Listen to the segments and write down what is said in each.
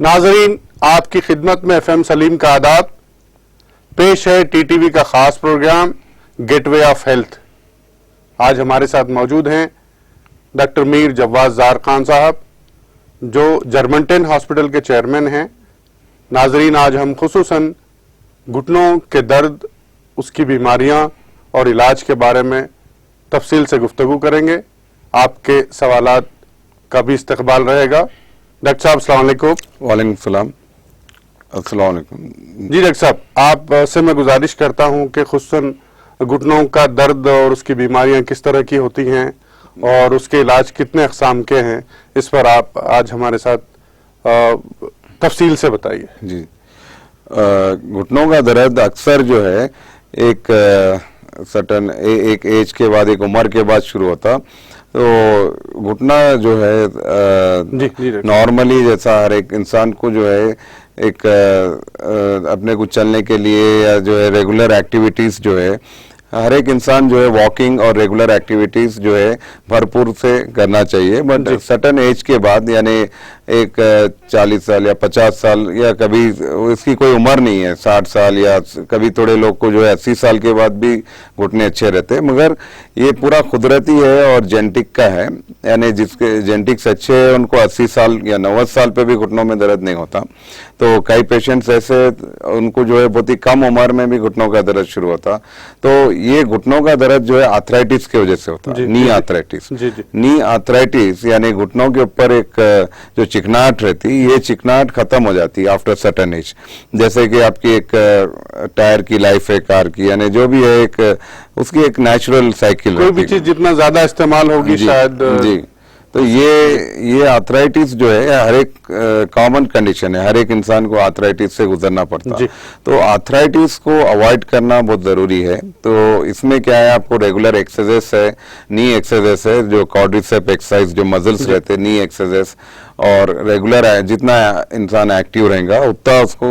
नाजरीन, आपकी खिदमत में एफएम सलीम का आदाब पेश है। टीटीवी का खास प्रोग्राम गेटवे ऑफ हेल्थ। आज हमारे साथ मौजूद हैं डॉक्टर मीर जवाद जार खान साहब, जो जर्मनटेन हॉस्पिटल के चेयरमैन हैं। नाजरीन, आज हम खुसूसन घुटनों के दर्द, उसकी बीमारियां और इलाज के बारे में तफसील से गुफ्तगू करेंगे। आपके सवालात का भी इस्तकबाल रहेगा। डॉक्टर साहब, अस्सलाम वालेकुम। वालेकुम सलाम। अस्सलाम वालेकुम। जी डॉक्टर साहब, आप से मैं गुजारिश करता हूं कि खुसूसन घुटनों का दर्द और उसकी बीमारियां किस तरह की होती हैं और उसके इलाज कितने अक़साम के हैं, इस पर आप आज हमारे साथ तफसील से बताइए। जी, घुटनों का दर्द अक्सर जो है एक सर्टन एक एज के बाद, एक उम्र के बाद शुरू होता। तो घुटना जो है नॉर्मली जैसा हर एक इंसान को जो है एक अपने को चलने के लिए या जो है रेगुलर एक्टिविटीज जो है हर एक इंसान जो है वॉकिंग और रेगुलर एक्टिविटीज जो है भरपूर से करना चाहिए। बट सर्टन एज के बाद, यानी एक 40 साल या 50 साल या कभी इसकी कोई उम्र नहीं है, 60 साल या कभी थोड़े लोग को जो है 80 साल के बाद भी घुटने अच्छे रहते हैं। मगर ये पूरा कुदरती है और जेनेटिक का है, यानी जिसके जेनेटिक्स अच्छे है उनको 80 साल या 90 साल पे भी घुटनों में दर्द नहीं होता। तो कई पेशेंट्स ऐसे उनको जो है बहुत ही कम उम्र में भी घुटनों का दर्द शुरू होता। तो ये घुटनों का दर्द जो है आर्थराइटिस की वजह से होता है, नी आर्थराइटिस। नी आर्थराइटिस यानी घुटनों के ऊपर एक जो चिकनाहट रहती, ये चिकनाहट खत्म हो जाती है आफ्टर सर्टेन एज। जैसे कि आपकी एक टायर की लाइफ है कार की, यानी जो भी है एक उसकी एक नेचुरल साइकिल। कोई भी चीज जितना ज्यादा इस्तेमाल होगी शायद। जी, तो ये आर्थराइटिस जो है हर एक कॉमन कंडीशन है, हर एक इंसान को आर्थराइटिस से गुजरना पड़ता है। तो आर्थराइटिस को अवॉइड करना बहुत जरूरी है। तो इसमें क्या है, आपको रेगुलर एक्सरसाइज है, नी एक्सरसाइज है, जो क्वाड्रिसेप एक्सरसाइज, जो मसल्स रहते हैं, नी एक्सरसाइज, और रेगुलर जितना इंसान एक्टिव रहेगा उतना उसको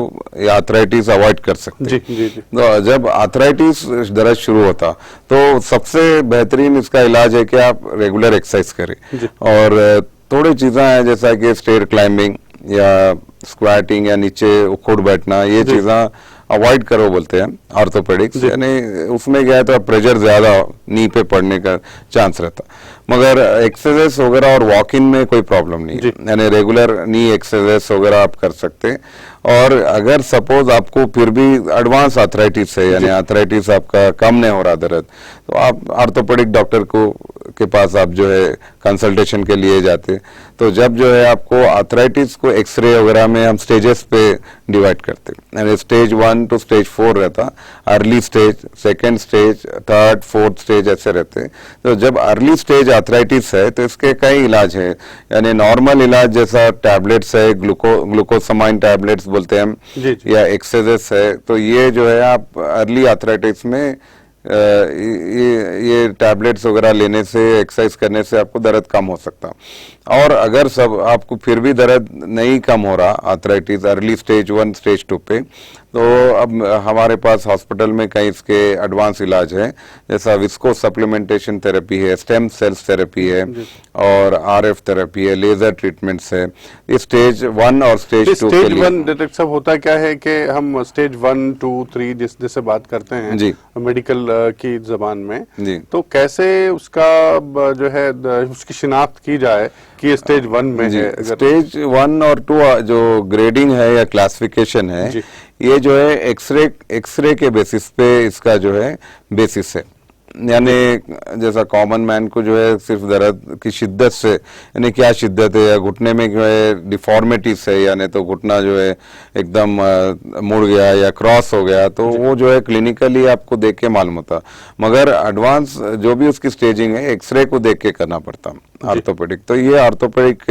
आर्थराइटिस अवॉइड कर सकते हैं। तो जब आर्थराइटिस दर्द शुरू होता तो सबसे बेहतरीन इसका इलाज है कि आप रेगुलर एक्सरसाइज करें। और थोड़ी चीजें हैं जैसा कि स्टेयर क्लाइंबिंग या स्क्वाटिंग या नीचे उखड़ बैठना, ये चीजें अवॉइड करो बोलते हैं ऑर्थोपेडिक्स। यानी उसमें क्या है तो प्रेशर ज्यादा नी पे पड़ने का चांस रहता। मगर एक्सरसाइज वगैरह और वॉकिंग में कोई प्रॉब्लम नहीं है, यानी रेगुलर नी एक्सरसाइज वगैरह आप कर सकते हैं। और अगर सपोज आपको फिर भी एडवांस आर्थराइटिस है, यानी आर्थराइटिस आपका कम नहीं हो रहा दर्द, तो आप ऑर्थोपेडिक डॉक्टर के पास आप जो है कंसल्टेशन के लिए जाते। तो जब जो है आपको आर्थराइटिस को एक्सरे वगैरह में हम स्टेजेस पे डिवाइड करते, यानी स्टेज 1 to स्टेज 4 रहता, early stage, second stage, third, fourth stage ऐसे रहते। तो जब अर्ली स्टेज आर्थराइटिस है तो इसके कई इलाज है, यानी नॉर्मल इलाज जैसा टैबलेट्स है, ग्लूकोसामाइन टैबलेट्स बोलते हैं हम, या एक्सरसाइज है। तो ये जो है आप अर्ली आर्थराइटिस में ये टैबलेट्स वगैरह लेने से, एक्सरसाइज करने से आपको दर्द कम हो सकता। और अगर सब आपको फिर भी दर्द नहीं कम हो रहा आर्थराइटिस अर्ली स्टेज 1 स्टेज 2 पे, तो अब हमारे पास हॉस्पिटल में कई इसके एडवांस इलाज है, जैसा विस्को सप्लीमेंटेशन थेरेपी है, स्टेम सेल्स थेरेपी है, और आरएफ थेरेपी है, लेजर ट्रीटमेंट्स है। ये स्टेज 1 और स्टेज 2 के लिए। स्टेज 1 डॉक्टर साहब होता क्या है कि हम स्टेज 1, 2, 3 जिससे बात करते हैं मेडिकल की जबान में, तो कैसे उसका जो है उसकी शिनाख्त की जाए कि स्टेज 1 में है? स्टेज 1 और 2 जो ग्रेडिंग है या क्लासिफिकेशन है, ये जो है एक्सरे के बेसिस पे इसका जो है बेसिस है। यानी जैसा कॉमन मैन को जो है सिर्फ दर्द की शिद्दत से, यानी क्या शिद्दत है, या घुटने में जो है डिफॉर्मिटीज है, यानी तो घुटना जो है एकदम मुड़ गया या क्रॉस हो गया, तो वो जो है क्लिनिकली आपको देख के मालूम होता। मगर एडवांस जो भी उसकी स्टेजिंग है एक्सरे को देख के करना पड़ता ऑर्थोपेडिक। तो ये ऑर्थोपेडिक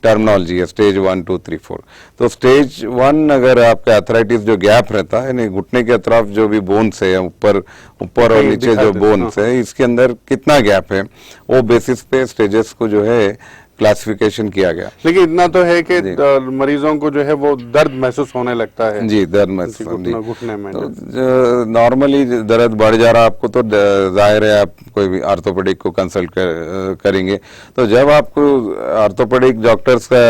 टर्मिनोलॉजी है, स्टेज 1, 2, 3, 4। तो स्टेज 1 अगर आपका आर्थराइटिस जो गैप रहता है, यानी घुटने के अतराफ जो भी बोन्स है, ऊपर और नीचे जो बोन्स है, इसके अंदर कितना गैप है, वो बेसिस पे स्टेजेस को जो है क्लासिफिकेशन किया गया। लेकिन इतना तो है कि मरीजों को जो है वो दर्द महसूस होने लगता है जी, दर्द महसूस घुटने में। तो नॉर्मली दर्द बढ़ जा रहा आपको तो जाहिर है आप कोई भी ऑर्थोपेडिक को कंसल्ट करेंगे। तो जब आपको ऑर्थोपेडिक डॉक्टर्स का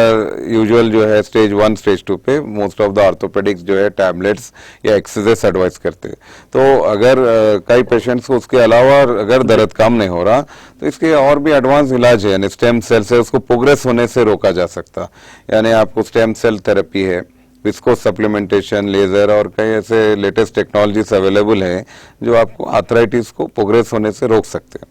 यूजुअल जो है स्टेज 1 स्टेज 2 पे मोस्ट ऑफ द ऑर्थोपेडिक्स जो है टैबलेट्स या एक्सरसाइज एडवाइस करते हैं। तो अगर कई पेशेंट्स को उसके अलावा अगर दर्द कम नहीं हो रहा तो इसके और भी एडवांस इलाज है, यानी स्टेम सेल से उसको प्रोग्रेस होने से रोका जा सकता। यानी आपको स्टेम सेल थेरेपी है, विस्कोस सप्लीमेंटेशन, लेजर और कई ऐसे लेटेस्ट टेक्नोलॉजीज अवेलेबल है जो आपको आर्थराइटिस को प्रोग्रेस होने से रोक सकते हैं।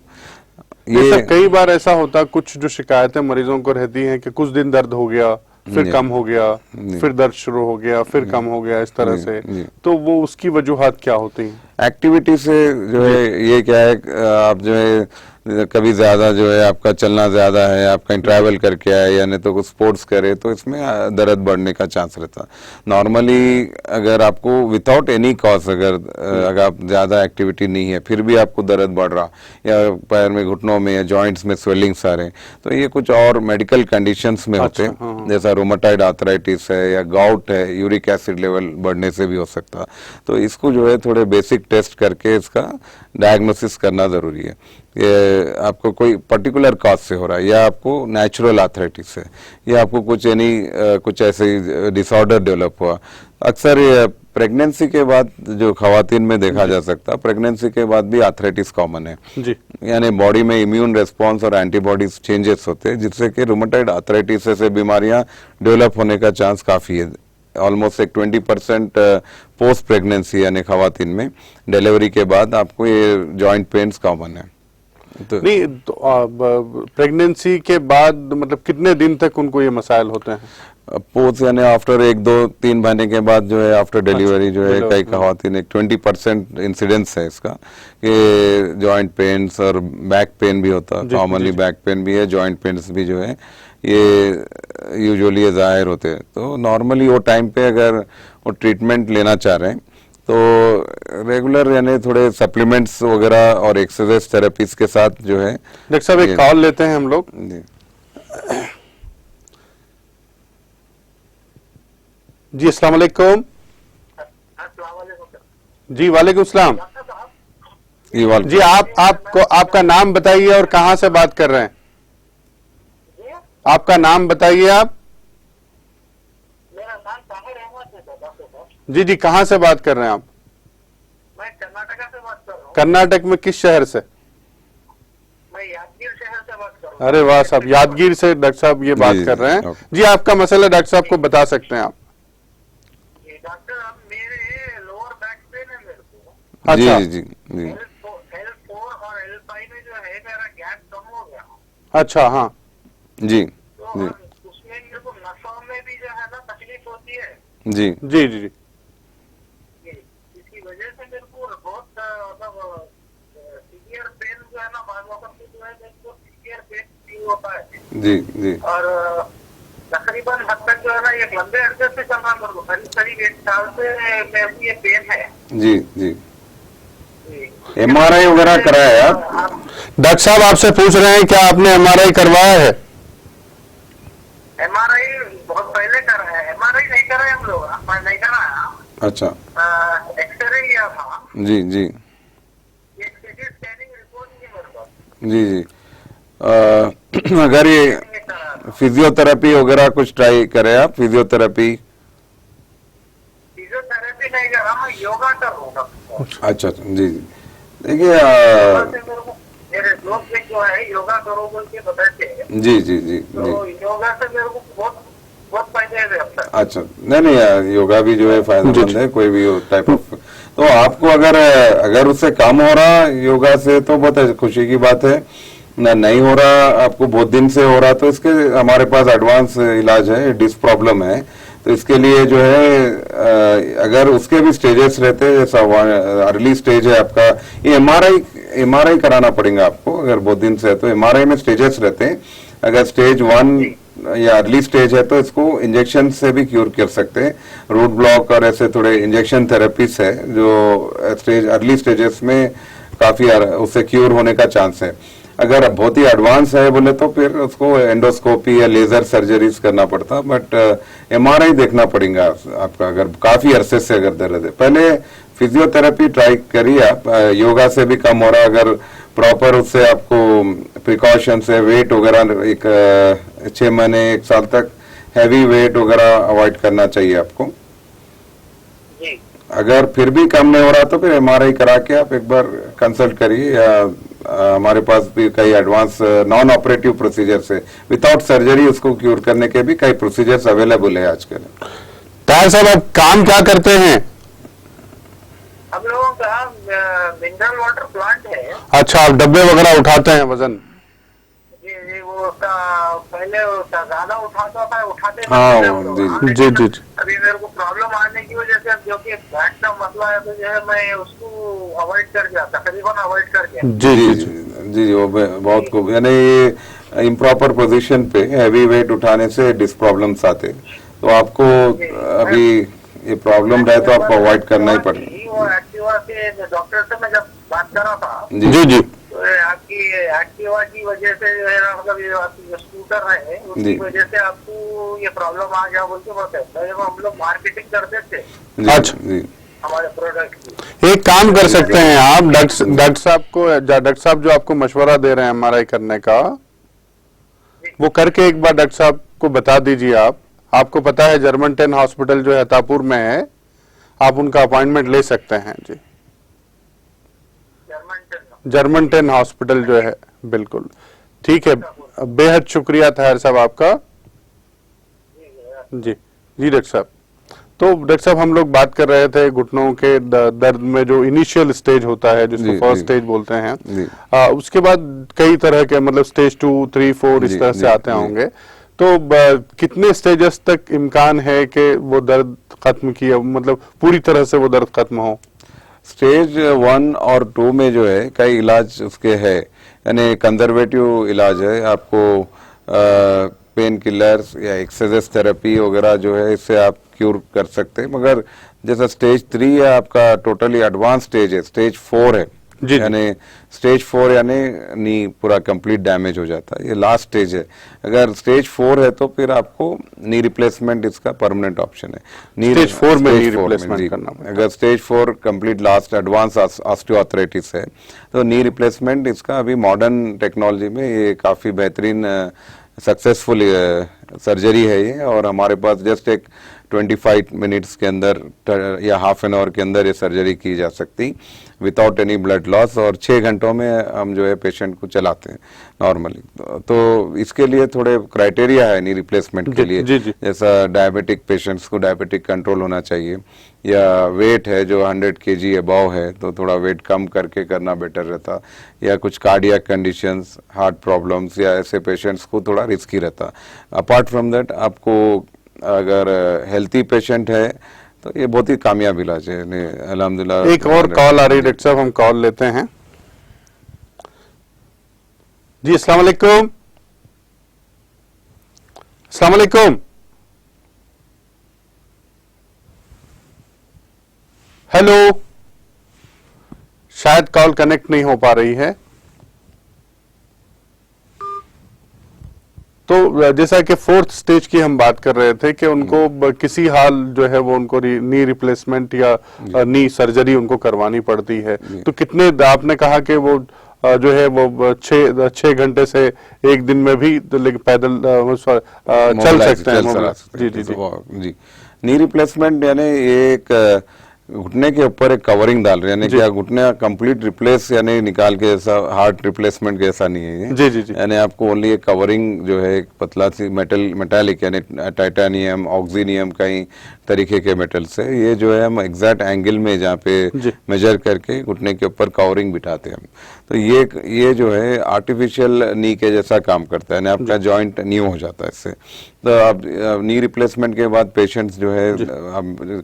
ये कई बार ऐसा होता, कुछ जो शिकायतें मरीजों को रहती हैं कि कुछ दिन दर्द हो गया, फिर कम हो गया, फिर दर्द शुरू हो गया, फिर कम हो गया, इस तरह से, तो वो उसकी वजूहात क्या होती हैं? एक्टिविटी से जो है ये क्या है, आप जो है कभी ज्यादा जो है आपका चलना ज्यादा है, आप कहीं ट्रैवल करके आए या नहीं तो कुछ स्पोर्ट्स करे तो इसमें दर्द बढ़ने का चांस रहता है। नॉर्मली अगर आपको विदाउट एनी कॉज अगर आप ज्यादा एक्टिविटी नहीं है फिर भी आपको दर्द बढ़ रहा या पैर में, घुटनों में या जॉइंट्स में स्वेलिंग्स आ रहे, तो ये कुछ और मेडिकल कंडीशंस में होते हैं। जैसा रोमेटॉइड आर्थराइटिस है या गाउट है, यूरिक एसिड लेवल बढ़ने से भी हो सकता। तो इसको जो है थोड़े बेसिक टेस्ट करके इसका डायग्नोसिस करना जरूरी है। ये आपको कोई पर्टिकुलर कॉज से हो रहा है या आपको नेचुरल आर्थराइटिस है या आपको कुछ ऐसे डिसऑर्डर डेवलप हुआ। अक्सर ये प्रेगनेंसी के बाद जो खवातीन में देखा जा सकता है, प्रेगनेंसी के बाद भी आर्थराइटिस कॉमन है जी। यानी बॉडी में इम्यून रेस्पॉन्स और एंटीबॉडीज चेंजेस होते हैं जिससे कि रूमेटॉइड आर्थराइटिस से बीमारियां डेवलप होने का चांस काफी है। ऑलमोस्ट एक 20% पोस्ट प्रेगनेंसी यानी खवातीन में डिलीवरी के बाद आपको ये जॉइंट पेन्स कॉमन है। तो नहीं तो प्रेगनेंसी के बाद मतलब कितने दिन तक उनको ये मसाइल होते हैं? पोस्ट यानी आफ्टर 1-2-3 महीने के बाद जो है आफ्टर डिलीवरी जो है कई खवातीन एक 20% इंसिडेंस है इसका कि जॉइंट पेन्स और बैक पेन भी होता है। कॉमनली बैक पेन भी है, जॉइंट पेन्स भी जो है ये यूजुअली जाहिर होते हैं। तो नॉर्मली वो टाइम पे अगर वो ट्रीटमेंट लेना चाह रहे हैं तो रेगुलर यानी थोड़े सप्लीमेंट्स वगैरह और एक्सरसाइज थेरेपीज के साथ जो है। डॉक्टर साहब एक कॉल लेते हैं हम लोग। जी अस्सलाम वालेकुम। जी वालेकुम सलाम। जी आपको आपका नाम बताइए और कहाँ से बात कर रहे हैं? आपका नाम बताइए आप। जी जी कहाँ से बात कर रहे हैं आप? मैं कर्नाटक से बात कर रहा हूँ। कर्नाटक में किस शहर से? मैं यादगीर शहर से बात कर रहा हूँ। अरे वाह साहब, यादगीर से डॉक्टर साहब ये बात कर रहे हैं। जी आपका मसला डॉक्टर साहब को बता सकते हैं आप? डॉक्टर अब मेरे लोअर बैक पेन है मेरे को। अच्छा जी L4 और L5 में जो है मेरा गैप कम हो गया। अच्छा हाँ जी तो उसमें मेरे को नसों में भी जो है ना तकलीफ होती है। जी जी जी जी इसकी वजह से मेरे को बहुत मतलब सीवियर पेन जो है ना बाद वक्त जो है मेरे को सीवियर पेन फील होता है। जी जी और तकरीबन हद तक जो है ना एक लंबे अर्से से चल रहा है मेरे को, करीब 1 साल से मेरे को ये पेन है। जी जी MRI वगैरह कराया है आप? डॉक्टर साहब आपसे पूछ रहे हैं क्या आपने MRI करवाया है? MRI बहुत पहले करा है। MRI नहीं करा है हम लोग, नहीं कराया। अच्छा एक्सरे लिया था। जी जी एक सीटी स्कैनिंग रिपोर्ट थी मेरे पास। अगर ये फिजियोथेरेपी वगैरह कुछ ट्राई करें आप? फिजियोथेरेपी नहीं कर रहा, मैं योगा कर रहा हूँ। अच्छा जी जी देखिए मेरे दोस्त जो है योगा करो बोल के बताते हैं। जी जी जी तो योगा से मेरे को बहुत फायदे है। अच्छा नहीं योगा भी जो है फायदेमंद है, कोई भी टाइप ऑफ। तो आपको अगर उससे कम हो रहा योगा से तो बहुत खुशी की बात है। नहीं हो रहा आपको बहुत दिन से हो रहा तो इसके हमारे पास एडवांस इलाज है। डिस्क प्रॉब्लम है तो इसके लिए जो है अगर उसके भी स्टेजेस रहते हैं, जैसा अर्ली स्टेज है आपका, ये MRI कराना पड़ेगा आपको। अगर बहुत दिन से है तो MRI में स्टेजेस रहते हैं। अगर स्टेज 1 या अर्ली स्टेज है तो इसको इंजेक्शन से भी क्यूर कर सकते हैं। रूट ब्लॉक और ऐसे थोड़े इंजेक्शन थेरेपीज है जो अर्ली स्टेजेस में काफी उससे क्यूर होने का चांस है। अगर बहुत ही एडवांस है बोले तो फिर उसको एंडोस्कोपी या लेजर सर्जरीज करना पड़ता, बट एमआरआई देखना पड़ेगा आपका, अगर काफी अरसे से अगर दर्द है। पहले फिजियोथेरेपी ट्राई करिए आप, योगा से भी कम हो रहा, अगर प्रॉपर उससे आपको प्रिकॉशन से वेट वगैरह एक 6 महीने 1 साल तक हैवी वेट वगैरह अवॉइड करना चाहिए आपको। जी अगर फिर भी कम नहीं हो रहा तो फिर एमआरआई करा के आप एक बार कंसल्ट करिए, या हमारे पास भी कई एडवांस नॉन ऑपरेटिव प्रोसीजर्स है, विदाउट सर्जरी उसको क्यूर करने के भी कई प्रोसीजर्स अवेलेबल है आजकल। ताहिर साहब आप काम क्या करते हैं? हम लोगों का मिनरल वाटर प्लांट है। अच्छा, आप डब्बे वगैरह उठाते हैं वजन? जी जी, वो उसका पहले उसका ज्यादा उठाता था, उठाते थे हाँ, हम लोग। जी, हाँ, जी, लेकिन जी, जी। अभी मेरे को प्रॉब्लम आने की वजह से, जो कि बैक का मसला है, तो जो है मैं उसको अवॉइड कर दिया, तकरीबन अवॉइड कर दिया। जी जी जी जी जी, वो बहुत को यानी ये इम्प्रॉपर पोजीशन पे हैवी वेट उठाने से डिस्क प्रॉब्लम्स आते, तो आपको अभी ये प्रॉब्लम रहे तो आपको अवॉइड करना ही पड़ेगा। वो एक्टिवा के डॉक्टर से मैं जब बात कर रहा था, जी जी तो आपकी एक्टिवा की वजह से जो है ना, मतलब ये आपकी जो स्कूटर है उसकी जी। वजह से आपको ये प्रॉब्लम आ गया बोल के बोलते हैं। जब हम लोग मार्केटिंग करते थे जी, अच्छा। जी हमारे प्रोडक्ट की, एक काम कर सकते हैं आप, डॉक्टर साहब को, डॉक्टर साहब जो आपको मशवरा दे रहे हैं एमआरआई करने का, वो करके एक बार डॉक्टर साहब को बता दीजिए। आपको पता है जर्मन 10 हॉस्पिटल जो है हतापुर में है, आप उनका अपॉइंटमेंट ले सकते हैं जी। जर्मन 10 हॉस्पिटल जो है, बिल्कुल ठीक है। बेहद शुक्रिया ताहिर साहब आपका। जी जी डॉक्टर साहब, तो डॉक्टर साहब हम लोग बात कर रहे थे घुटनों के दर्द में जो इनिशियल स्टेज होता है जिसको जी, फर्स्ट जी। स्टेज बोलते हैं, जी। उसके बाद कई तरह के मतलब स्टेज 2, 3, 4 इस जी, तरह से जी, आते जी। होंगे, तो कितने स्टेजेस तक इम्कान है कि वो दर्द खत्म किया, मतलब पूरी तरह से वो दर्द खत्म हो? स्टेज 1 और 2 में जो है कई इलाज उसके है, यानी कंजर्वेटिव इलाज है, आपको पेन किलर्स या एक्सरसाइज थेरेपी वगैरह जो है इससे आप क्यूर कर सकते हैं। मगर जैसा स्टेज 3 है आपका टोटली एडवांस स्टेज है, स्टेज 4 है, जी। यानी स्टेज 4 यानी नी पूरा कंप्लीट डैमेज हो जाता है, ये लास्ट स्टेज है। अगर स्टेज 4 है तो फिर आपको नी रिप्लेसमेंट इसका परमानेंट ऑप्शन है। स्टेज 4 में नी स्टेज 4 रिप्लेसमेंट जी। करना पड़ता है। अगर stage 4 complete last advance osteoarthritis है तो नी रिप्लेसमेंट इसका अभी मॉडर्न टेक्नोलॉजी में ये काफी बेहतरीन सक्सेसफुल सर्जरी है ये, और हमारे पास जस्ट एक 25 मिनट्स के अंदर या हाफ एन आवर के अंदर ये सर्जरी की जा सकती विदाउट एनी ब्लड लॉस, और 6 घंटों में हम जो है पेशेंट को चलाते हैं नॉर्मली। तो इसके लिए थोड़े क्राइटेरिया है नी रिप्लेसमेंट के लिए, जी, जी। जैसा डायबिटिक पेशेंट्स को डायबिटिक कंट्रोल होना चाहिए, या वेट है जो 100 kg अबव है तो थोड़ा वेट कम करके करना बेटर रहता, या कुछ कार्डियक कंडीशंस, हार्ट प्रॉब्लम्स या ऐसे पेशेंट्स को थोड़ा रिस्की रहता। अपार्ट फ्रॉम दैट आपको अगर हेल्थी पेशेंट है तो ये बहुत ही कामयाब इलाज है अल्हम्दुलिल्लाह। एक और कॉल आ रही है डॉक्टर साहब, हम कॉल लेते हैं। जी अस्सलाम वालेकुम। अस्सलाम वालेकुम। हेलो, शायद कॉल कनेक्ट नहीं हो पा रही है। तो जैसा कि 4th स्टेज की हम बात कर रहे थे कि उनको किसी हाल जो है वो उनको नी रिप्लेसमेंट या नी सर्जरी उनको करवानी पड़ती है, तो कितने, आपने कहा कि वो जो है वो 6 घंटे से एक दिन में भी लेकिन पैदल चल सकते हैं। जी जी जी जी। नी रिप्लेसमेंट यानी एक घुटने के ऊपर एक कवरिंग डाल रहे हैं, यानी क्या घुटने कंप्लीट रिप्लेस यानी निकाल के, ऐसा हार्ट रिप्लेसमेंट जैसा नहीं है ये। जी जी जी। यानी आपको ओनली एक कवरिंग जो है एक पतला सी मेटालिक यानी टाइटेनियम, ऑक्सीनियम, कई तरीके के मेटल से, ये जो है हम एग्जैक्ट एंगल में जहाँ पे मेजर करके घुटने के ऊपर कवरिंग बिठाते हैं हम। तो ये जो है आर्टिफिशियल नी के जैसा काम करता है, यानी आपका जॉइंट न्यू हो जाता है इससे। तो अब नी रिप्लेसमेंट के बाद पेशेंट्स जो है,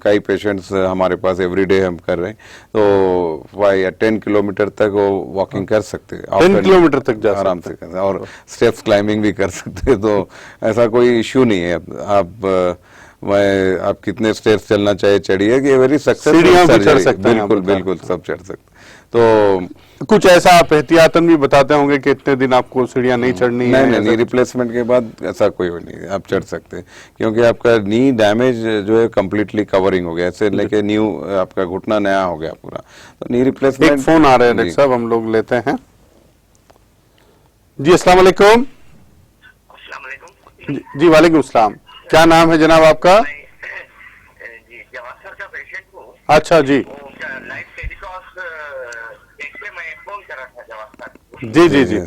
कई पेशेंट्स हमारे पास एवरीडे हम कर रहे हैं, तो 5 या 10 किलोमीटर तक वो वॉकिंग कर सकते हैं, 10 किलोमीटर तक जा आराम से कर, और स्टेप्स क्लाइंबिंग भी कर सकते हैं, तो ऐसा कोई इश्यू नहीं है। आप कितने स्टेप्स चलना चाहिए चढ़िए, कि वेरी सक्सेसफुल, चढ़ सकते हैं, बिल्कुल बिल्कुल सब चढ़ सकते। तो कुछ ऐसा आप एहतियातन भी बताते होंगे कि इतने दिन आपको सीढ़ियां नहीं चढ़नी है? नहीं नी रिप्लेसमेंट के बाद ऐसा कोई वो नहीं, आप चढ़ सकते हैं, क्योंकि आपका नी डैमेज जो है कम्प्लीटली कवरिंग हो गया, ऐसे लेके न्यू आपका घुटना नया हो गया पूरा, तो नी रिप्लेसमेंट। एक फोन आ रहा है डॉक्टर साहब, हम लोग लेते हैं। जी अस्सलाम वालेकुम। अस्सलाम वालेकुम। जी वालेकुम सलाम। क्या नाम है जनाब आपका? मैं जी जवाब सर का पेशेंट हूँ। अच्छा जी वो लाइव टेलीकास्ट देख के मैं फोन करा था जवाब सर। जी जी जी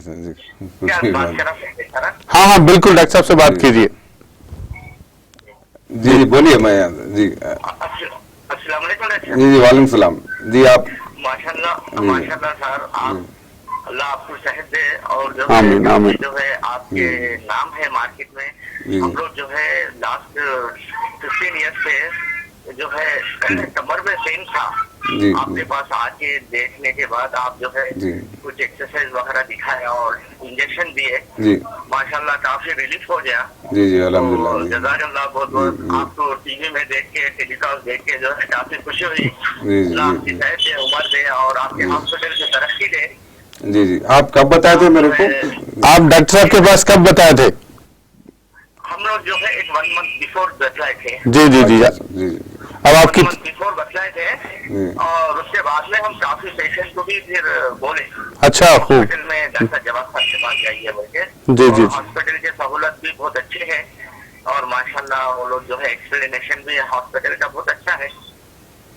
क्या बात करा सकते हैं सर? हाँ हाँ बिल्कुल, डॉक्टर साहब से बात कीजिए। जी बोलिए। मैं जी अस्सलाम वालेकुम डॉक्टर। जी वालेकुम सलाम जी। आप माशाल्लाह सर, आप अल्लाह आपको सेहत दे, और जो आमीन, आमीन। जो है आपके नाम है मार्केट में। जी। हम लोग जो है लास्ट 15 ईयर्स से जो है कमर में पेन था, जी आपके पास आके देखने के बाद आप जो है जी कुछ एक्सरसाइज वगैरह दिखाया और इंजेक्शन दिए, जी माशाल्लाह काफी रिलीफ हो गया। जी अल्हम्दुलिल्लाह जी। जज़ाकल्लाह बहुत बहुत। आपको टीवी में देख के टेलीकास्ट देख के जो है काफी खुशी हुई। जी अल्लाह आपकी सेहत दे, उम्र दे, और आपके हॉस्पिटल से तरक्की दे। जी आप कब बताए थे मेरे को? आप डॉक्टर साहब के पास कब बताए थे? हम लोग जो है एक 1 मंथ बिफोर बतलाए थे। जी जी जी। जी अब आपकी 1 मंथ बिफोर बतलाए थे, और उसके बाद में हम काफी पेशेंट को भी फिर बोले अच्छा खूब। हॉस्पिटल में डॉक्टर जवाब साहब के पास जाइए बोल के। जी, जी, जी। हॉस्पिटल की सहूलत भी बहुत अच्छी है, और माशाल्लाह वो लोग जो है एक्सप्लेनेशन भी हॉस्पिटल का बहुत अच्छा है,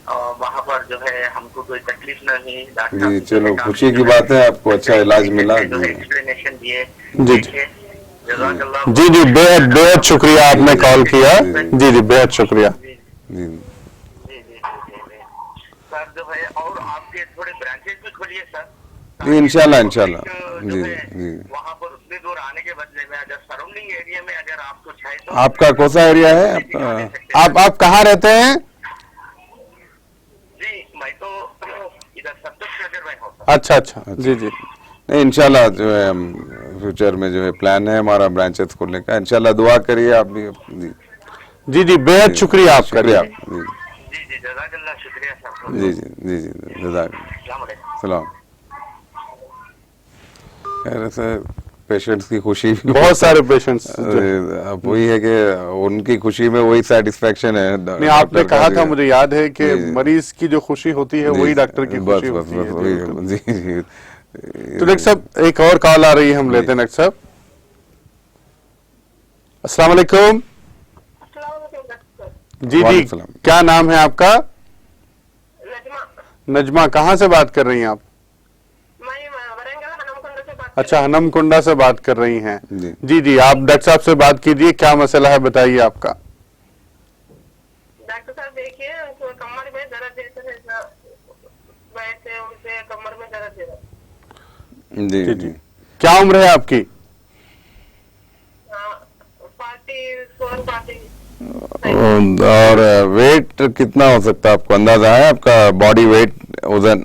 और वहाँ पर जो है हमको कोई तकलीफ नहीं। डॉक्टर जी चलो खुशी की बात है, आपको अच्छा इलाज मिला। एक्सप्लेनेशन दिए। जी, जी। जज़ाकल्लाह। जी जी बेहद बेहद शुक्रिया आपने कॉल किया। जी जी बेहद शुक्रिया। जी जी, सर जो है, और आपके थोड़े ब्रांचेस भी खोलिए सर। जी, इंशाल्लाह, इंशाल्लाह। जो जी, है, जी। वहाँ पर उतनी दूर आने के बदले में अगर सराउंडिंग एरिया में अगर आप कुछ है तो आपका कौन सा एरिया है आपका? आप कहाँ रहते हैं? जी मैं तो इधर संतोष नगर में हूँ। अच्छा अच्छा जी जी। नहीं इंशाल्लाह जो है हम फ्यूचर में जो है प्लान है हमारा ब्रांचेस खोलने का, इंशाल्लाह दुआ करिए आप भी। जी जी जी बेहद शुक्रिया आपका। शुक्रिया। जी जी जी जज़ाकल्लाह, शुक्रिया सर। जी जी जज़ाकल्लाह। अस्सलाम वालेकुम। सलाम। खैर सर पेशेंट्स की खुशी भी बहुत सारे पेशेंट्स। अब वही है कि उनकी खुशी में वही सेटिस्फेक्शन है। नहीं आपने डॉक्टर कहा का था, भी- मुझे याद है कि जी, जी। मरीज की जो खुशी होती है जी, वही डॉक्टर की बस खुशी बस होती बस है। वही जी, जी तो डॉक्टर साहब एक और कॉल आ रही है, हम लेते हैं डॉक्टर साहब। अस्सलाम वालेकुम। जी वालेकुम जी सलाम। क्या नाम है आपका? नजमा, नजमा, कहाँ से बात कर रही हैं आप? मैं वरंगल हनुमकुंड से बात। अच्छा हनमकुंडा से बात कर रही हैं। जी। जी जी आप डॉक्टर साहब से बात कीजिए, क्या मसला है बताइए आपका। डॉक्टर साहब देखिए, उनको कमर में दर्द जैसे है, बैठे उनसे कमर में दर्द है। जी जी जी जी क्या उम्र है आपकी? पार्टी और वेट कितना हो सकता है आपको अंदाजा है? आपका बॉडी वेट वजन?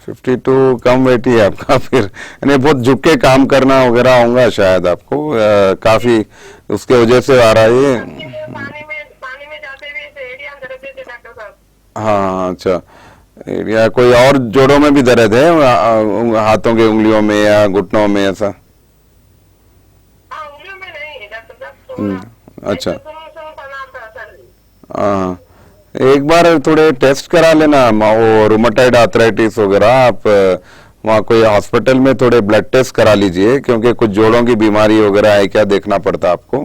52 कम वेट ही है आपका फिर, यानी बहुत झुक के काम करना वगैरह होगा शायद आपको, काफी उसके वजह से आ रहा है ये। पानी में जाते भी एरिया दर्द देते डॉक्टर साहब। हाँ अच्छा, या कोई और जोड़ों में भी दर्द है हाथों के उंगलियों में या घुटनों में ऐसा? हाँ उंगलियों में नहीं डॉक्टर साहब, अच्छा सर। हाँ एक बार थोड़े टेस्ट करा लेना, वो रूमेटॉइड आर्थराइटिस वगैरह, आप वहाँ कोई हॉस्पिटल में थोड़े ब्लड टेस्ट करा लीजिए, क्योंकि कुछ जोड़ों की बीमारी वगैरह है क्या देखना पड़ता है आपको।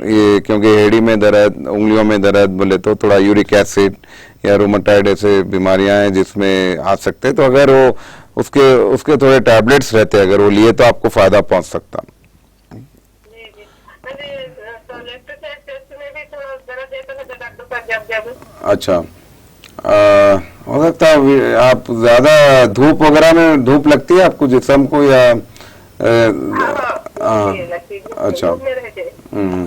ये क्योंकि एड़ी में दर्द, उंगलियों में दर्द बोले तो थोड़ा यूरिक एसिड या रूमेटॉइड ऐसे बीमारियां हैं जिसमें आ सकते हैं, तो अगर वो उसके थोड़े टैबलेट्स रहते हैं, अगर वो लिए तो आपको फायदा पहुंच सकता। जी जी तो लेफ्ट साइड टेस्ट में भी थोड़ा दर्द देता है डॉक्टर साहब जब अच्छा हो सकता है आप ज्यादा धूप वगैरह में, धूप लगती है आपको जिस्म को या अच्छा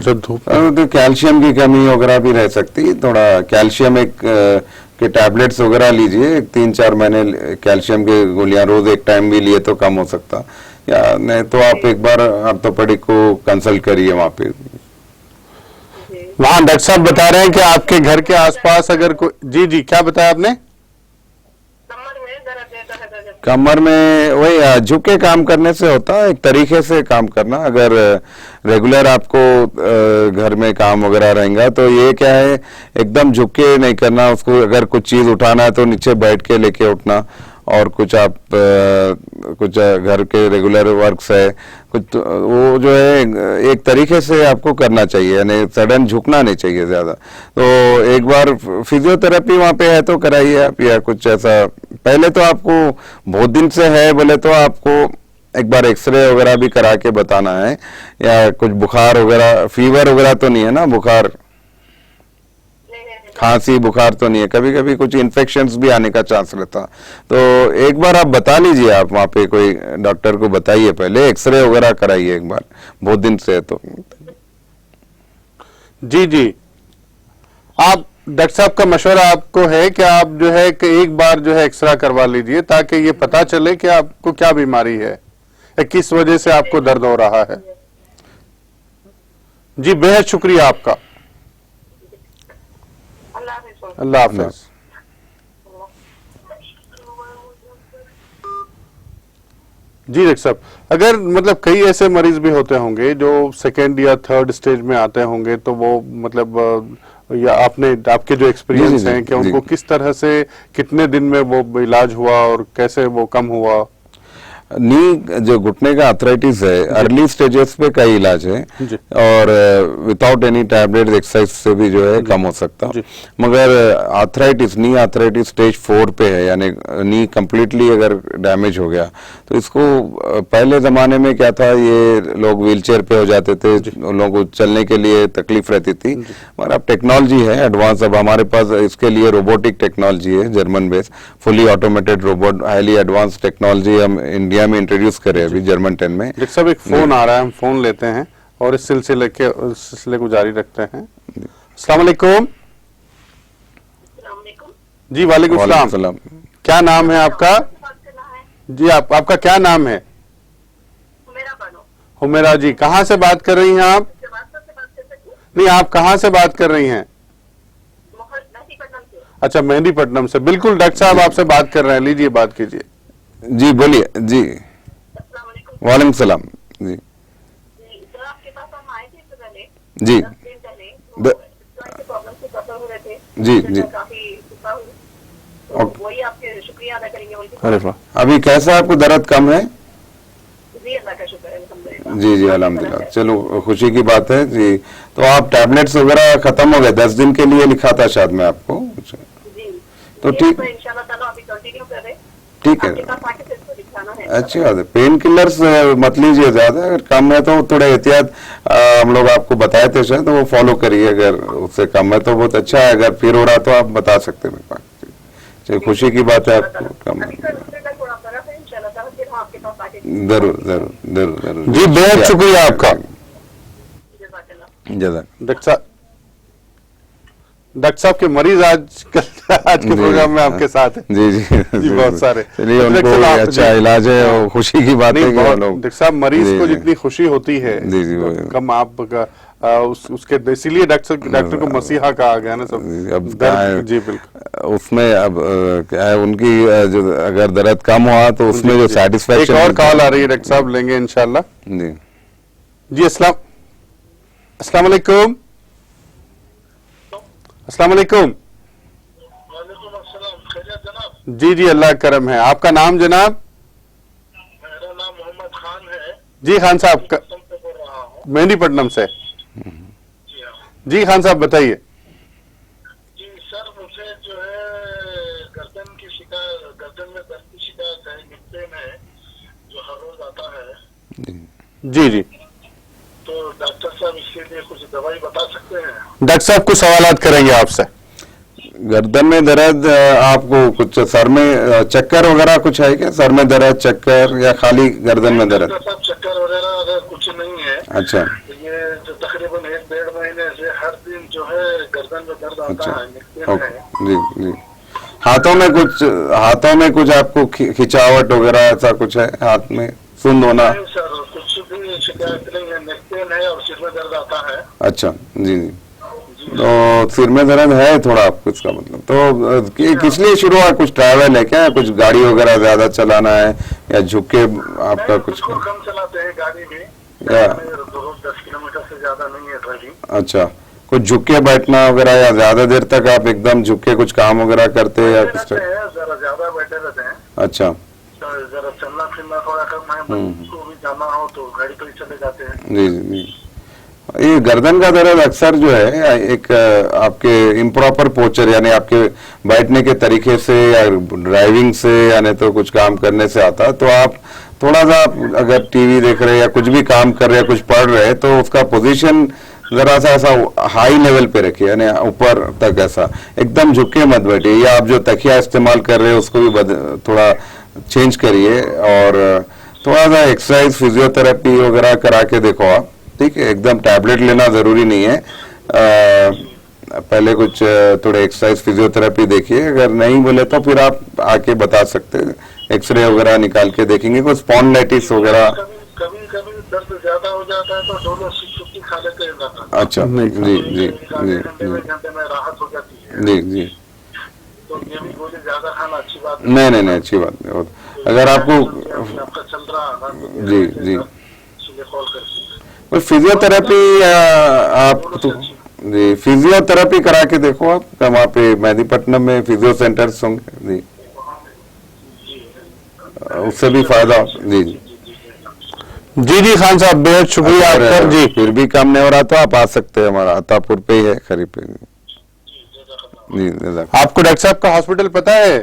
जो धूप तो कैल्शियम की कमी वगैरह भी रह सकती है, थोड़ा कैल्शियम के टैबलेट्स वगैरह लीजिए, 3-4 महीने कैल्शियम के गोलियां रोज एक टाइम भी लिए तो कम हो सकता, या नहीं तो आप एक बार ऑर्थोपेडिक को कंसल्ट करिए वहाँ पे। वहाँ डॉक्टर साहब बता रहे हैं कि आपके घर के आसपास अगर कोई, जी जी क्या बताया आपने? कमर में दर्द है, दर्द। कमर में वही झुक के काम करने से होता है, एक तरीके से काम करना। अगर रेगुलर आपको घर में काम वगैरह रहेगा तो ये क्या है, एकदम झुक के नहीं करना उसको। अगर कुछ चीज उठाना है तो नीचे बैठ के लेके उठना, और कुछ आप कुछ घर के रेगुलर वर्क्स है कुछ, तो वो जो है एक तरीके से आपको करना चाहिए, यानी सडन झुकना नहीं चाहिए ज्यादा। तो एक बार फिजियोथेरेपी वहाँ पे है तो कराइए आप, या कुछ ऐसा पहले तो आपको बहुत दिन से है बोले तो आपको एक बार एक्सरे वगैरह भी करा के बताना है, या कुछ बुखार वगैरह, फीवर वगैरह तो नहीं है ना, बुखार खांसी बुखार तो नहीं है, कभी कभी कुछ इन्फेक्शंस भी आने का चांस रहता। तो एक बार आप बता लीजिए, आप वहाँ पे कोई डॉक्टर को बताइए, पहले एक्सरे वगैरह कराइए एक बार, बहुत दिन से है तो। जी जी, आप डॉक्टर साहब का मशवरा आपको है कि आप जो है कि एक बार जो है एक्सरा करवा लीजिए, ताकि ये पता चले कि आपको क्या बीमारी है या किस वजह से आपको दर्द हो रहा है। जी बेहद शुक्रिया आपका, अल्लाह हाफिज। जी डॉक्टर साहब, अगर मतलब कई ऐसे मरीज भी होते होंगे जो सेकेंड या थर्ड स्टेज में आते होंगे, तो वो मतलब या आपके जो एक्सपीरियंस हैं कि उनको किस तरह से कितने दिन में वो इलाज हुआ और कैसे वो कम हुआ? नी जो घुटने का आर्थराइटिस है, अर्ली स्टेजेस पे कई इलाज है, और विदाउट एनी टैबलेट एक्सरसाइज से भी जो है कम हो सकता। मगर आर्थराइटिस, नी आर्थराइटिस स्टेज 4 पे है, यानी नी कंप्लीटली अगर डैमेज हो गया, तो इसको पहले जमाने में क्या था, ये लोग व्हीलचेयर पे हो जाते थे, उन लोगों को चलने के लिए तकलीफ रहती थी। मगर अब टेक्नोलॉजी है एडवांस, अब हमारे पास इसके लिए रोबोटिक टेक्नोलॉजी है, German based fully automated robot, highly advance technology हम इंडिया में इंट्रोड्यूस करे अभी जर्मन 10 में। डॉक्टर साहब एक फोन आ रहा है, हम फोन लेते हैं और इस सिलसिले को जारी रखते हैं। अस्सलाम वालेकुम। जी वालेकुम सलाम। क्या नाम है आपका? जी आपका क्या नाम है? हुमेरा जी, कहाँ से बात कर रही हैं आप? नहीं, आप कहाँ से बात कर रही हैं? अच्छा, मेहंदीपट्टनम से। बिल्कुल डॉक्टर साहब आपसे बात कर रहे हैं, लीजिए बात कीजिए। जी बोलिए। जी वालेकुम सलाम। जी आपके पास हम आए थे पहले, जी 10 दिन पहले, प्रॉब्लम से सफर हो रहे थे। जी जी काफी तो वही आपके शुक्रिया अदा करेंगे। अरे वाह, अभी कैसा आपको दर्द कम है? जी अल्लाह का शुक्र है। जी जी अल्हम्दुलिल्लाह, चलो खुशी की बात है जी। तो आप टैबलेट्स वगैरह खत्म हो गए, 10 दिन के लिए लिखा था शायद मैं आपको। जी तो ठीक, इंशाल्लाह ताला अभी कंटिन्यू कर रहे हैं। ठीक है, है। अच्छी बात है। पेन किलर्स मत लीजिए ज्यादा, अगर कम है तो थोड़े एहतियात हम लोग आपको बताए थे शायद, तो वो फॉलो करिए। अगर उससे कम है तो बहुत अच्छा है, अगर फिर हो रहा तो आप बता सकते हैं मेरे पास। चलिए खुशी की बात है आपको कम है। जरूर जरूर जरूर जरूर जी बेहद शुक्रिया आपका। डॉक्टर साहब के मरीज आज के प्रोग्राम में आपके साथ है। जी जी जी बहुत सारे। चलिए उनको अच्छा इलाज है और खुशी की बात है कि लोग, डॉक्टर साहब मरीज को जितनी खुशी होती है जी जी कम आपका उसके, इसीलिए डॉक्टर को मसीहा कहा गया ना सब। अब जी बिल्कुल, उसमें अब क्या है, उनकी जो अगर दर्द कम हुआ तो उसमें जो सेटिस्फेक्शन। एक और कॉल आ रही है डॉक्टर साहब, लेंगे इंशाल्लाह। जी जी अस्सलाम वालेकुम। अस्सलाम वालेकुम। जी जी अल्लाह करम है। आपका नाम जनाब? मेरा नाम मोहम्मद खान है। जी खान साहब, मेहंदीपट्टनम से। जी खान साहब बताइए। जी सर, मुझे जो है गर्दन की शिकायत, गर्दन में दर्द की शिकायत है, मिट्टे में जो हर रोज आता है। जी जी, तो डॉक्टर साहब इसके लिए कुछ दवाई बता सकते हैं? डॉक्टर साहब कुछ सवालात करेंगे आपसे। गर्दन में दर्द, आपको कुछ सर में चक्कर वगैरह कुछ है क्या? सर में दर्द, चक्कर, या खाली गर्दन में दर्द? सब चक्कर वगैरह अगर कुछ नहीं है। अच्छा, ये जो तकरीबन 1-1.5 महीने से हर दिन जो है गर्दन में दर्द आता अच्छा, है, मिट्टे में। जी जी। हाथों में कुछ आपको खिंचावट वगैरह ऐसा कुछ है? हाथ में सुन्न होना? नहीं सर, कुछ भी शिकायत नहीं है, नेक पेन है और सिर में दर्द आता है। अच्छा जी जी। तो सिर में दर्द है थोड़ा आपको, इसका मतलब तो किस लिए शुरू हुआ? कुछ ट्रैवल है क्या? कुछ गाड़ी वगैरह ज्यादा चलाना है या झुक के आपका नहीं, कुछ? बिल्कुल कम चलाते हैं गाड़ी भी, या रोज 10 किलोमीटर से ज्यादा नहीं है ड्राइविंग। अच्छा, कुछ झुक के बैठना वगैरह या ज्यादा देर तक आप एकदम झुक के कुछ काम वगैरह करते हैं या बैठे कुछ? रहते हैं, जरा ज्यादा बैठे रहते हैं, अच्छा, तो जरा चलना फिरना थोड़ा कम है, को भी जाना हो तो गाड़ी पर ही चले जाते हैं। जी जी जी। ये गर्दन का दर्द अक्सर जो है एक आपके इम्प्रॉपर पोस्चर यानी आपके बैठने के तरीके से या ड्राइविंग से या नहीं तो कुछ काम करने से आता है। तो आप थोड़ा सा अगर टीवी देख रहे हैं या कुछ भी काम कर रहे हैं, कुछ पढ़ रहे हैं, तो उसका पोजीशन जरा सा ऐसा हाई लेवल पे रखिए, यानी ऊपर तक, ऐसा एकदम झुक के मत बैठिए। या आप जो तकिया इस्तेमाल कर रहे हैं उसको भी थोड़ा चेंज करिए और थोड़ा सा एक्सरसाइज फिजियोथेरेपी वगैरह करा के देखो आप, ठीक है? एकदम टैबलेट लेना जरूरी नहीं है। पहले कुछ थोड़े एक्सरसाइज फिजियोथेरेपी देखिए, अगर नहीं बोले तो फिर आप आके बता सकते हैं, एक्सरे वगैरह निकाल के देखेंगे, कुछ स्पॉन्डिलाइटिस वगैरह। कभी कभी दर्द ज्यादा हो जाता है तो डोलो 650 खा लेते हैं डॉक्टर। अच्छा, जी जी जी घंटे में राहत हो जाती है। जी जी। तो ये भी गोली ज्यादा खाना अच्छी बात नहीं, अच्छी बात नहीं। अगर आपको आपका चल रहा है ना, जी जी सुबह कॉल करके फिजियोथेरेपी आप तो जी फिजियोथेरेपी करा के देखो आप, वहाँ पे मेहदीपट्टनम में फिजियो सेंटर्स होंगे जी, उससे भी फायदा। जी जी जी खान साहब, बेहद शुक्रिया आपका। जी, फिर भी काम नहीं हो रहा तो आप आ सकते हैं, हमारा अतापुर पे ही है, खरीब पे। जी आपको डॉक्टर साहब का हॉस्पिटल पता है?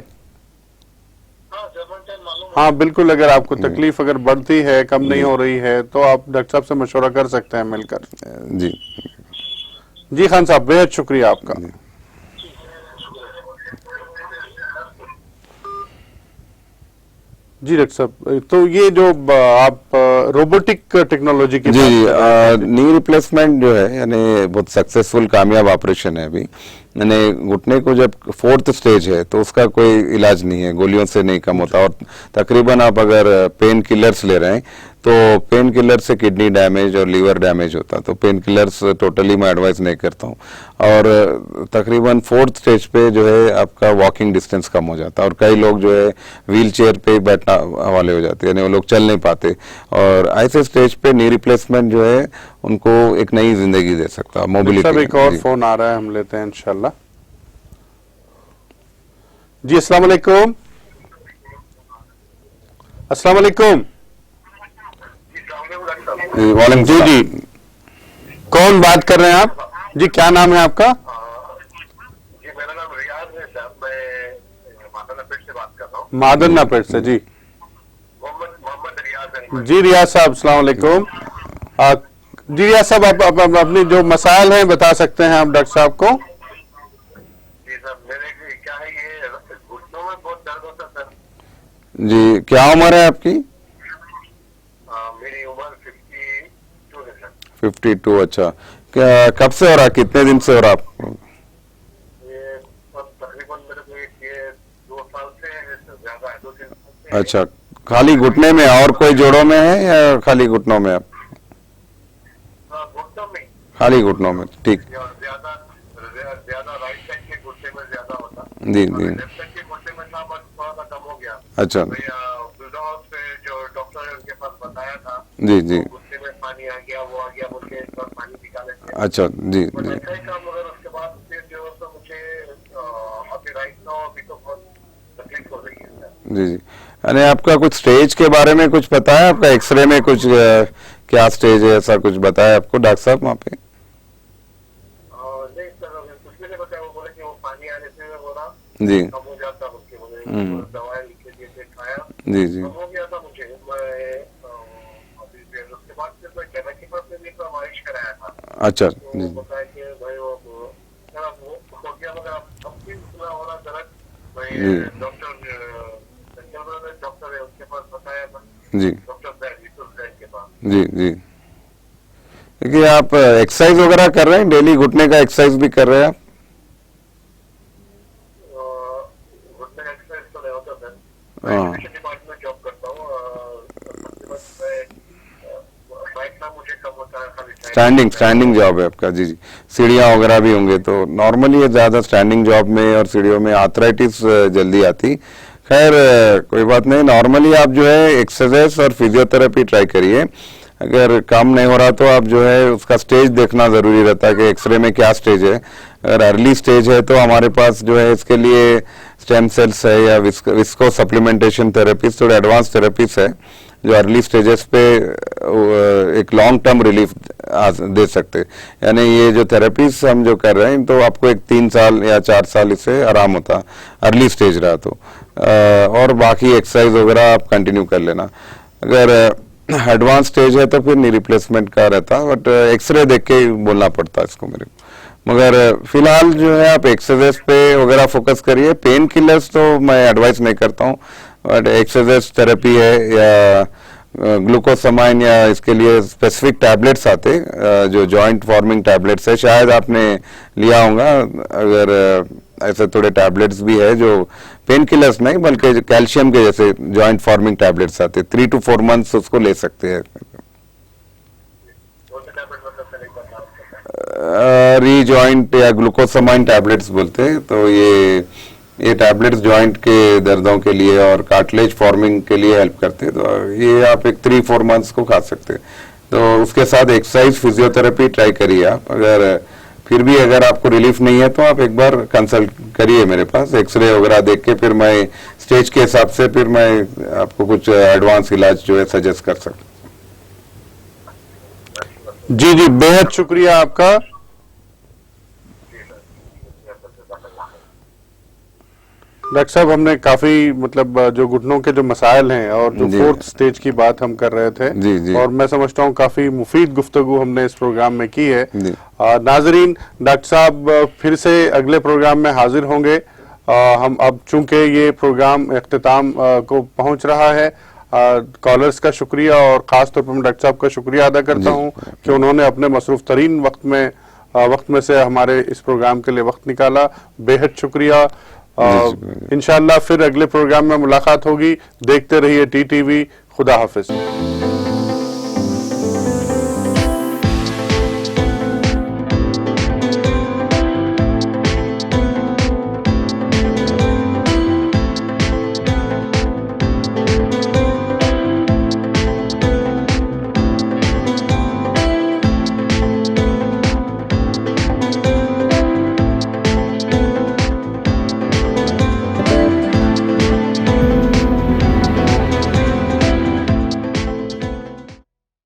हाँ, जर्मन टाइम मालूम है। हाँ बिल्कुल, अगर आपको तकलीफ अगर बढ़ती है, कम नहीं हो रही है, तो आप डॉक्टर साहब से मशवरा कर सकते हैं मिलकर। जी जी खान साहब, बेहद शुक्रिया आपका। जी डॉक्टर साहब, तो ये जो आप रोबोटिक टेक्नोलॉजी की जी बात जी कर रहे हैं, नी रिप्लेसमेंट जो है यानी बहुत सक्सेसफुल कामयाब ऑपरेशन है अभी। यानी घुटने को जब 4th स्टेज है तो उसका कोई इलाज नहीं है, गोलियों से नहीं कम होता। और तकरीबन आप अगर पेन किलर्स ले रहे हैं तो पेन किलर से किडनी डैमेज और लीवर डैमेज होता है, तो पेन किलर्स टोटली मैं एडवाइस नहीं करता हूँ। और तकरीबन 4th स्टेज पे जो है आपका वॉकिंग डिस्टेंस कम हो जाता है, और कई लोग जो है व्हील चेयर पे बैठना वाले हो जाते हैं, यानी वो लोग चल नहीं पाते। और ऐसे स्टेज पे नी रिप्लेसमेंट जो है उनको एक नई जिंदगी दे सकता है, मोबिलिटी। सब एक और फोन आ रहा है, हम लेते हैं इंशाल्लाह। जी अस्सलाम वालेकुम। अस्सलाम वालेकुम। वालेकुम जी जी, कौन बात कर रहे हैं आप? जी क्या नाम है आपका? जी मेरा नाम रियाज है साहब, मैं मादनापेट से बात कर रहा हूँ। मादनापेट से। जी मोहम्मद रियाज है। जी रियाज साहब, अस्सलाम वालेकुम। जी रियाज साहब, आप अपनी जो मसाइल हैं बता सकते हैं आप डॉक्टर साहब को। जी सर, मेरे क्या है, ये घुटनों में बहुत दर्द होता है सर। जी, क्या उम्र है आपकी? मेरी उम्र 52 है सर। 52। अच्छा, क्या कब से हो रहा, कितने दिन से हो रहा आपको? ये तकरीबन मेरे को ये 2 साल से ज्यादा है, 2-3 साल से। अच्छा, खाली घुटने में और कोई जोड़ों में है या खाली घुटनों में? आप घुटनों में, खाली घुटनों में, ठीक। ज्यादा राइट साइड के घुटने में ज्यादा होता। जी जी। लेफ्ट साइड के घुटने में था, बस थोड़ा सा कम हो गया। अच्छा पे जो डॉक्टर है उनके पास बताया था, जी जी। घुटने में पानी आ गया, वो आ गया बोल के इस बार पानी निकाले थे। अच्छा जी जी ऐसा ही था, मगर उसके बाद फिर जो तो मुझे अभी राइट नाउ अभी तो बहुत तकलीफ हो रही है सर। जी जी। यानी आपका कुछ स्टेज के बारे में कुछ पता है? आपका एक्सरे में कुछ क्या स्टेज है, ऐसा कुछ बताया आपको डॉक्टर साहब वहाँ पे? नहीं सर, अभी कुछ भी नहीं बताया। वो बोले कि वो पानी आने से हो रहा, जी कम हो जाता, उसके बोले दवाएं लिख के दिए थे, खाया, जी जी। कम हो गया था मुझे। मैं अभी फिर उसके बाद फिर मैं कैमरा के पास से भी मालिश कराया था। अच्छा तो जी बताया कि भाई वो हो गया, मगर अब भी उतना हो रहा दर्द। जी। मैं डॉक्टर है उसके पास बताया था, जी डॉक्टर जैद के पास। जी जी। देखिए, आप एक्सरसाइज वगैरह कर रहे हैं डेली? घुटने का एक्सरसाइज भी कर रहे हैं आप? घुटने का एक्सरसाइज तो नहीं होता सर। हाँ। मैं एजुकेशन डिपार्टमेंट में जॉब करता हूँ। राइट ना मुझे कम होता है, खाली स्टैंडिंग जॉब है आपका। जी जी, सीढ़ियाँ वगैरह भी होंगे तो नॉर्मली ये ज्यादा स्टैंडिंग जॉब में और सीढ़ियों में आर्थराइटिस जल्दी आती। खैर कोई बात नहीं, नॉर्मली आप जो है एक्सरसाइज और फिजियोथेरेपी ट्राई करिए। अगर काम नहीं हो रहा तो आप जो है उसका स्टेज देखना जरूरी रहता है कि एक्सरे में क्या स्टेज है। अगर अर्ली स्टेज है तो हमारे पास जो है इसके लिए स्टेम सेल्स है या विस्को सप्लीमेंटेशन थेरेपीज, थोड़े एडवांस थेरेपीज है जो अर्ली स्टेजेस पे एक लॉन्ग टर्म रिलीफ दे सकते। यानी ये जो थेरेपीज हम जो कर रहे हैं तो आपको एक 3 साल या 4 साल इससे आराम होता, अर्ली स्टेज रहा तो। और बाकी एक्सरसाइज वगैरह आप कंटिन्यू कर लेना। अगर एडवांस स्टेज है तो फिर नी रिप्लेसमेंट का रहता, बट एक्सरे देख के बोलना पड़ता है इसको मेरे को। मगर फिलहाल जो है आप एक्सरसाइज पे वगैरह फोकस करिए। पेन किलर्स तो मैं एडवाइस नहीं करता हूँ, बट एक्सरसाइज थेरेपी है या ग्लूकोसामाइन या इसके लिए स्पेसिफिक टैबलेट्स आते जो जॉइंट फॉर्मिंग टैबलेट्स है, शायद आपने लिया होगा। अगर ऐसे थोड़े टैबलेट्स भी है जो पेन किलर्स नहीं बल्कि कैल्शियम के जैसे जॉइंट फॉर्मिंग टैबलेट्स आते, 3 to 4 months उसको ले सकते हैं। रीजॉइंट या ग्लूकोसामाइन टैबलेट्स बोलते हैं। तो ये टैबलेट्स जॉइंट के दर्दों के लिए और कार्टिलेज फॉर्मिंग के लिए हेल्प करते हैं। तो ये आप एक 3-4 months को खा सकते हैं। तो उसके साथ एक्सरसाइज फिजियोथेरेपी ट्राई करिए आप। अगर फिर भी अगर आपको रिलीफ नहीं है तो आप एक बार कंसल्ट करिए मेरे पास, एक्सरे वगैरह देख के फिर मैं स्टेज के हिसाब से फिर मैं आपको कुछ एडवांस इलाज जो है सजेस्ट कर सकता हूँ। जी जी, बेहद शुक्रिया आपका। डॉक्टर साहब, हमने काफी मतलब जो घुटनों के जो मसाइल हैं और जो 4th स्टेज की बात हम कर रहे थे, जी जी, और मैं समझता हूँ काफी मुफीद गुफ्तगू हमने इस प्रोग्राम में की है। नाजरीन, डॉक्टर साहब फिर से अगले प्रोग्राम में हाजिर होंगे। हम अब चूंकि ये प्रोग्राम इख्तिताम को पहुंच रहा है, कॉलर्स का शुक्रिया और खास तौर पर मैं डॉक्टर साहब का शुक्रिया अदा करता हूं कि उन्होंने अपने मसरूफ तरीन वक्त में से हमारे इस प्रोग्राम के लिए वक्त निकाला। बेहद शुक्रिया। इंशाअल्लाह फिर अगले प्रोग्राम में मुलाकात होगी। देखते रहिए TTV। खुदा हाफिज।